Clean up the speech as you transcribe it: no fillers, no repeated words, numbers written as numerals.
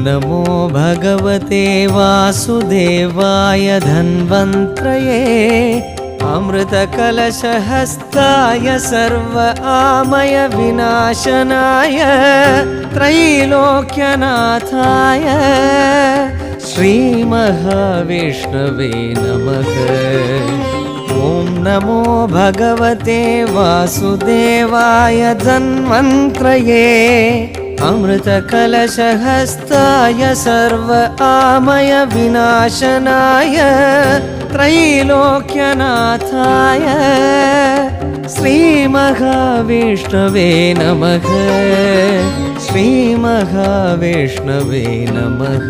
नमो भगवते वासुदेवाय धन्वन्त्रये अमृतकलशहस्ताय सर्व आमय विनाशनाय त्रैलोक्यनाथाय श्रीमहाविष्णवे नमः। ॐ नमो भगवते वासुदेवाय धन्वन्त्रये अमृतकलशहस्ताय सर्व आमय विनाशनाय त्रैलोक्यनाथाय श्रीमहाविष्णवे नमः। श्रीमहाविष्णवे नमः।